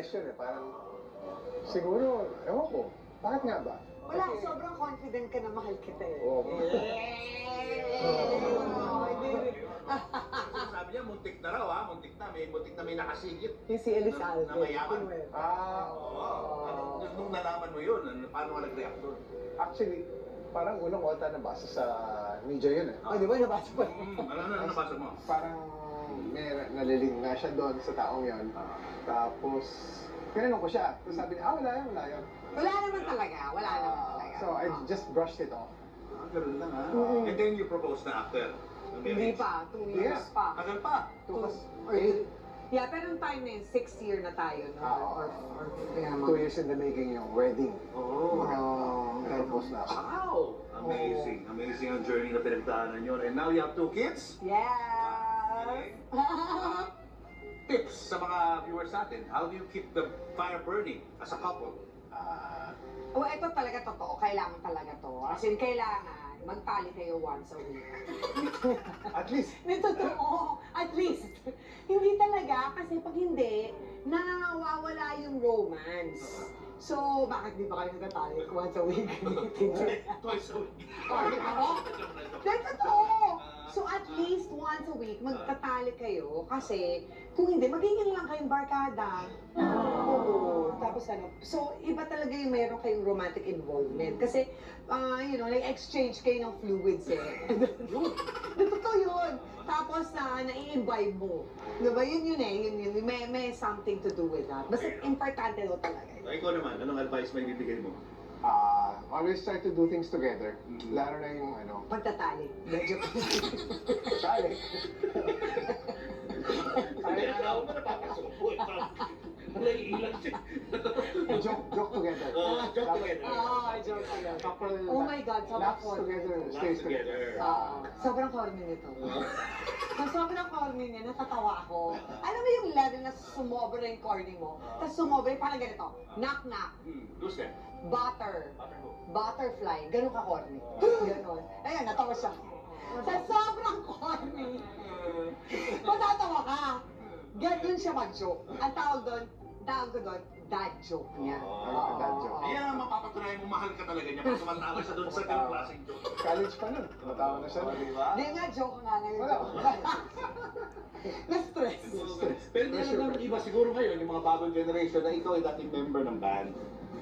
question eh. Parang, siguro, ewan ko, bakit nga ba? Wala, sobrang confident ka na mahal kita eh. Oo. Sabi niya, muntik na raw ha, muntik na, may nakasigit. Yung si Elizalde. Na mayaman. Oo. Nung nalaman mo yun, paano ka nag-react doon? Actually, parang unang kota nabasa sa media yun eh. Oh, di ba nabasa pa? Ano nabasa mo? Parang may naliling nga siya doon sa taong yun. Tapos, tinanong ko siya. Tapos sabi niya, wala yan, wala yan. Wala naman talaga, wala naman talaga. So, I just brushed it off. Ganun lang ha. Mm-mm. And then you proposed na after. Hindi pa, 2 years Yeah. pa. Tagal pa. Tapos, Yeah, pero yung time na yun, 6th year na tayo, no? Or yeah, 2 years in the making yung wedding. Oh. Propose na ako. Wow! Amazing. Amazing ang journey na pinagdaanan nyo. And now you have 2 kids? Yes! Tips sa mga viewers natin. How do you keep the fire burning as a couple? Oh, ito talaga totoo. Kailangan talaga to. As in, kailangan magtali kayo once a week. At least, Hindi totoo. At least. Hindi talaga. Kasi pag hindi, nawawala yung romance. So, bakit di ba kayo nagtatali once a week? Twice a week. Hindi totoo. So, at least once a week, magtatali kayo. Kasi, kung hindi, magiging lang kayong barkada. Oo. Tapos ano, so iba talaga yung meron kayong romantic involvement. Kasi, like exchange kayo ng fluids eh. Totoo yun. Tapos nai-imbibe mo. Diba? Yun eh. Yun. May something to do with that. Basta importante daw talaga. Ikaw naman, anong advice may bibigay mo? always try to do things together. Lalo na yung Pagtatali. Medyo. tali. Alam mo na papasuko. Naiilang siya. Joke together. Joke together. Joke again. Couple Oh my God, sobrang laughs corny. together, stays together. Sobrang corny nito. So, sobrang corny niya, natatawa ako. Alam mo yung level na sumobra yung corny mo, tapos sumobra yung parang ganito, knock-knock, Gusto. butterfly, ganun ka corny. Ganun. Ayan, natawa siya. Sa sobrang corny, matatawa ka. Ganun siya mag-joke. Ang tawag ko doon, dad joke niya. Dad joke. Ayan ang mapapatunayan mo, mahal ka talaga niya pag sumatawa siya doon sa ganung klaseng joke. College pa nun. Matawa na siya. Diba? Hindi nga, joke nga ngayon. Wala. Na-stress. Pero hindi alam ng iba siguro ngayon, yung mga bagong generation na ito ay dating member ng band.